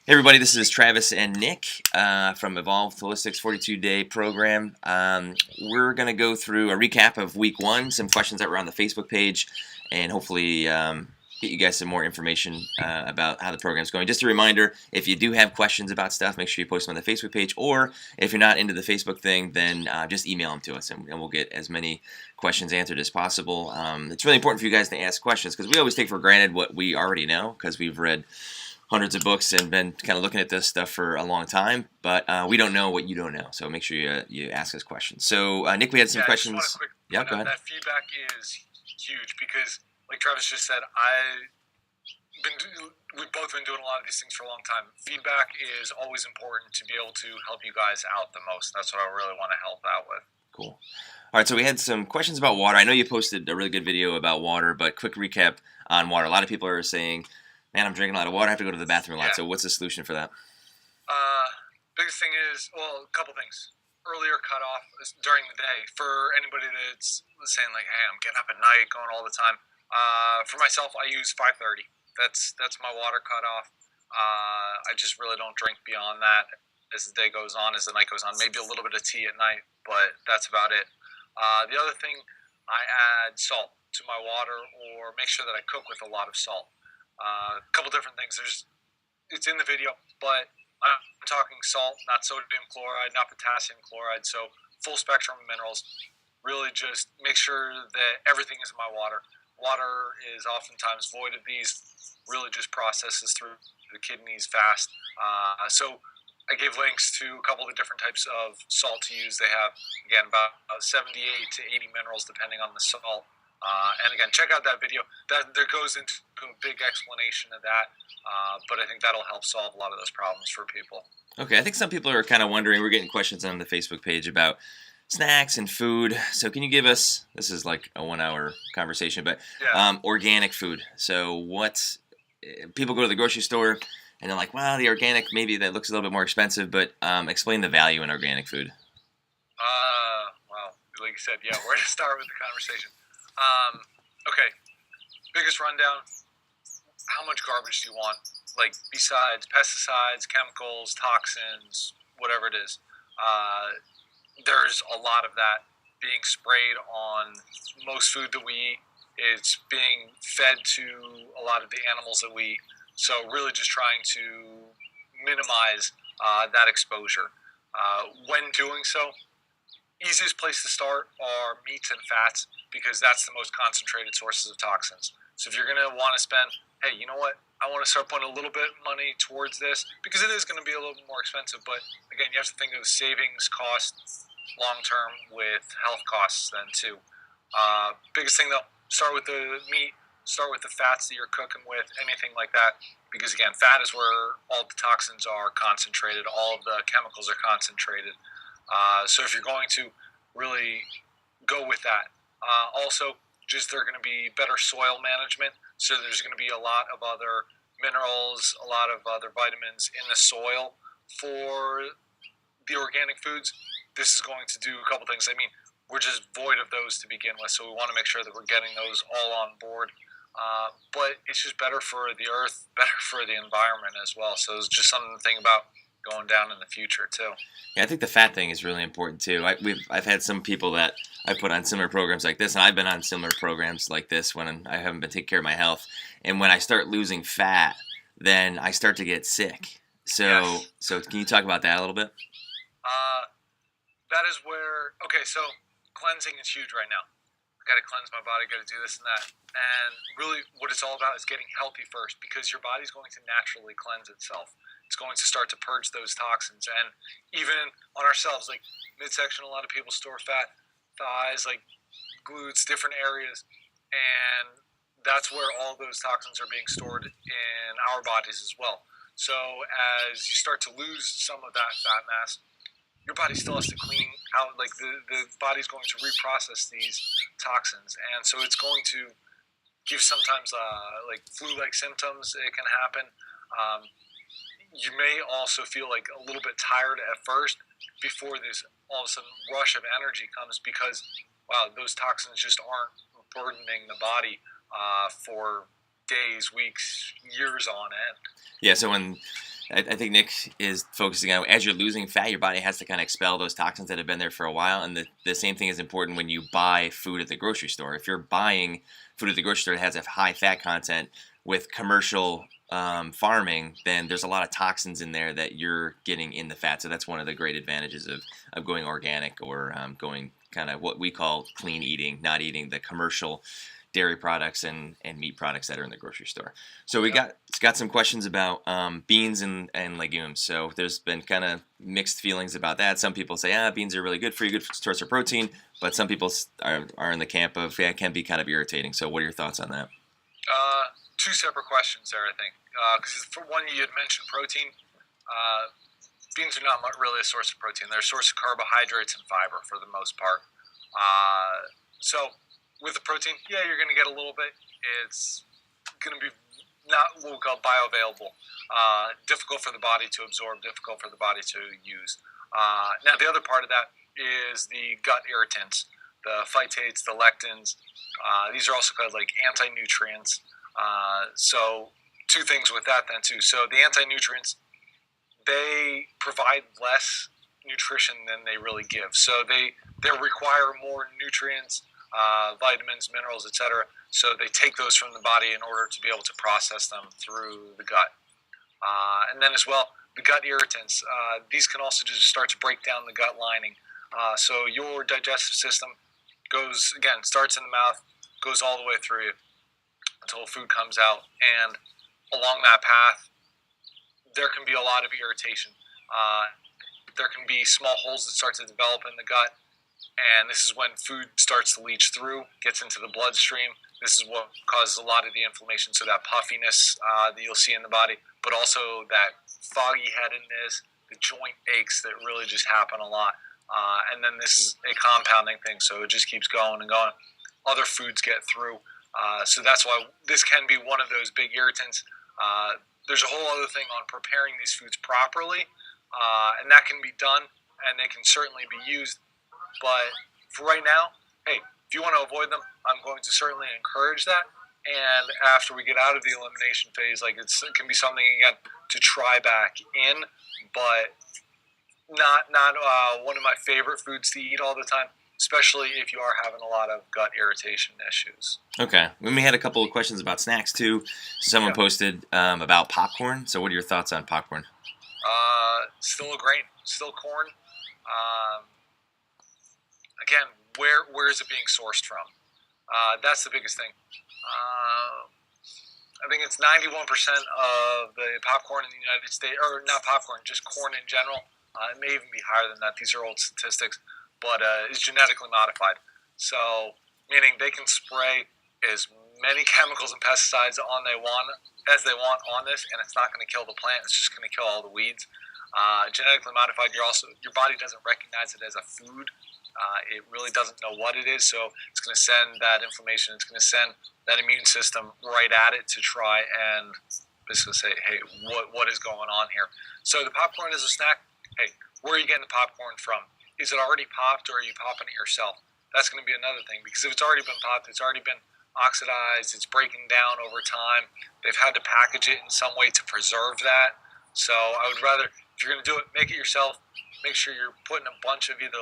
Hey everybody, this is Travis and Nick from Evolve Holistics 42-day program. We're going to go through a recap of week one, some questions that were on the Facebook page, and hopefully get you guys some more information about how the program's going. Just a reminder, if you do have questions about stuff, make sure you post them on the Facebook page, or if you're not into the Facebook thing, then just email them to us, and we'll get as many questions answered as possible. It's really important for you guys to ask questions, because we always take for granted what we already know, because we've read hundreds of books and been kind of looking at this stuff for a long time, but we don't know what you don't know. So make sure you ask us questions. So Nick, we had some questions. I just want to Yeah, point go out ahead. that feedback is huge because, like Travis just said, we've both been doing a lot of these things for a long time. Feedback is always important to be able to help you guys out the most. That's what I really want to help out with. Cool. All right, so we had some questions about water. I know you posted a really good video about water, but quick recap on water. A lot of people are saying, man, I'm drinking a lot of water. I have to go to the bathroom a lot. Yeah. So what's the solution for that? Biggest thing is, well, a couple things. Earlier cutoff during the day for anybody that's saying like, "Hey, I'm getting up at night, going all the time." For myself, I use 5:30. That's my water cutoff. I just really don't drink beyond that as the day goes on, as the night goes on. Maybe a little bit of tea at night, but that's about it. The other thing, I add salt to my water, or make sure that I cook with a lot of salt. A couple different things. It's in the video, but I'm talking salt, not sodium chloride, not potassium chloride. So full spectrum of minerals. Really just make sure that everything is in my water. Water is oftentimes void of these. Really just processes through the kidneys fast. So I gave links to a couple of the different types of salt to use. They have, again, about 78 to 80 minerals depending on the salt. And again, check out that video. There goes into a big explanation of that, but I think that'll help solve a lot of those problems for people. Okay, I think some people are kind of wondering, we're getting questions on the Facebook page about snacks and food. So can you give us, this is like a 1 hour conversation, but organic food. So people go to the grocery store and they're like, well, the organic, maybe that looks a little bit more expensive, but explain the value in organic food. Well, like you said, yeah, we're going to start with the conversation. Okay, biggest rundown, how much garbage do you want? Like, besides pesticides, chemicals, toxins, whatever it is, there's a lot of that being sprayed on most food that we eat. It's being fed to a lot of the animals that we eat. So really just trying to minimize that exposure. When doing so, easiest place to start are meats and fats, because that's the most concentrated sources of toxins. So if you're going to want to spend, hey, you know what? I want to start putting a little bit of money towards this, because it is going to be a little bit more expensive. But again, you have to think of savings cost long term with health costs then too. Biggest thing though, start with the meat, start with the fats that you're cooking with, anything like that. Because again, fat is where all the toxins are concentrated, all of the chemicals are concentrated. So if you're going to really go with that, also just they're going to be better soil management. So there's going to be a lot of other minerals, a lot of other vitamins in the soil for the organic foods. This is going to do a couple things. I mean, we're just void of those to begin with, so we want to make sure that we're getting those all on board. But it's just better for the earth, better for the environment as well. So it's just something to think about going down in the future too. Yeah, I think the fat thing is really important too. I've had some people that I put on similar programs like this, and I've been on similar programs like this when I haven't been taking care of my health. And when I start losing fat, then I start to get sick. So can you talk about that a little bit? That is where, okay, so cleansing is huge right now. I got to cleanse my body, got to do this and that. And really what it's all about is getting healthy first, because your body's going to naturally cleanse itself. It's going to start to purge those toxins. And even on ourselves, like midsection, a lot of people store fat, thighs, like glutes, different areas. And that's where all those toxins are being stored in our bodies as well. So as you start to lose some of that fat mass, your body still has to clean out, like the body's going to reprocess these toxins. And so it's going to give sometimes like flu-like symptoms. It can happen. You may also feel like a little bit tired at first before this all of a sudden rush of energy comes, because, wow, those toxins just aren't burdening the body for days, weeks, years on end. Yeah, so when I think Nick is focusing on, as you're losing fat, your body has to kind of expel those toxins that have been there for a while. And the same thing is important when you buy food at the grocery store. If you're buying food at the grocery store that has a high fat content with commercial farming, then there's a lot of toxins in there that you're getting in the fat. So that's one of the great advantages of going organic, or going kind of what we call clean eating, not eating the commercial dairy products and meat products that are in the grocery store. So we got some questions about beans and legumes. So there's been kind of mixed feelings about that. Some people say, beans are really good for you, good source of protein, but some people are in the camp of, it can be kind of irritating. So what are your thoughts on that? Two separate questions there, I think. Because for one, you had mentioned protein. Beans are not really a source of protein. They're a source of carbohydrates and fiber for the most part. So with the protein, you're going to get a little bit. It's going to be not what we call bioavailable. Difficult for the body to absorb, difficult for the body to use. Now, the other part of that is the gut irritants, the phytates, the lectins. These are also called like anti-nutrients. So two things with that then too. So the anti-nutrients, they provide less nutrition than they really give. So they require more nutrients, vitamins, minerals, etc. So they take those from the body in order to be able to process them through the gut. And then as well, the gut irritants, these can also just start to break down the gut lining. So your digestive system starts in the mouth, goes all the way through you until food comes out. And along that path, there can be a lot of irritation. There can be small holes that start to develop in the gut. And this is when food starts to leach through, gets into the bloodstream. This is what causes a lot of the inflammation, so that puffiness that you'll see in the body, but also that foggy headedness, the joint aches that really just happen a lot. And then this is a compounding thing, so it just keeps going and going. Other foods get through. So that's why this can be one of those big irritants. There's a whole other thing on preparing these foods properly, and that can be done, and they can certainly be used. But for right now, hey, if you want to avoid them, I'm going to certainly encourage that. And after we get out of the elimination phase, it can be something, again, to try back in, but not one of my favorite foods to eat all the time, especially if you are having a lot of gut irritation issues. Okay. We had a couple of questions about snacks, too. Someone posted about popcorn. So what are your thoughts on popcorn? Still a grain, still corn. Again, where is it being sourced from? That's the biggest thing. I think it's 91% of the popcorn in the United States, or not popcorn, just corn in general. It may even be higher than that. These are old statistics, but is genetically modified. So, meaning they can spray as many chemicals and pesticides as they want on this, and it's not going to kill the plant. It's just going to kill all the weeds. Genetically modified, your body doesn't recognize it as a food. It really doesn't know what it is, so it's going to send that inflammation. It's going to send that immune system right at it to try and basically say, hey, what is going on here? So the popcorn is a snack. Hey, where are you getting the popcorn from? Is it already popped, or are you popping it yourself? That's going to be another thing, because if it's already been popped, it's already been oxidized, it's breaking down over time. They've had to package it in some way to preserve that. So I would rather, if you're going to do it, make it yourself. Make sure you're putting a bunch of either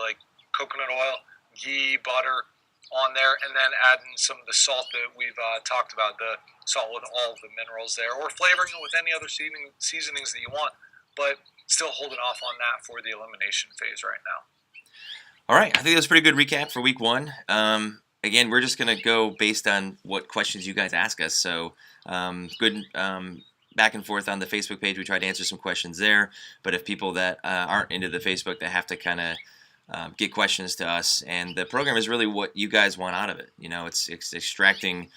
coconut oil, ghee, butter on there, and then adding some of the salt that we've talked about, the salt with all of the minerals there, or flavoring it with any other seasonings that you want, but still holding off on that for the elimination phase right now. All right, I think that's a pretty good recap for week one. Again, we're just going to go based on what questions you guys ask us, so good back and forth on the Facebook page. We tried to answer some questions there, but if people that aren't into the Facebook, they have to kind of get questions to us, and the program is really what you guys want out of it. It's extracting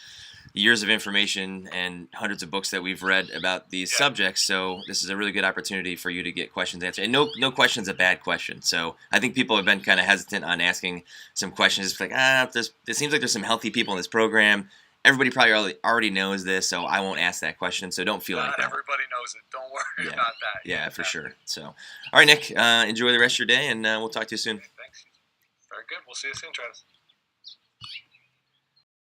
years of information and hundreds of books that we've read about these subjects, so this is a really good opportunity for you to get questions answered. And no question's a bad question, so I think people have been kind of hesitant on asking some questions. It's like, it seems like there's some healthy people in this program. Everybody probably already knows this, so I won't ask that question, so don't feel like that. Everybody knows it. Don't worry about that. Yeah, for sure. So, all right, Nick, enjoy the rest of your day, and we'll talk to you soon. Thanks. Very good. We'll see you soon, Travis.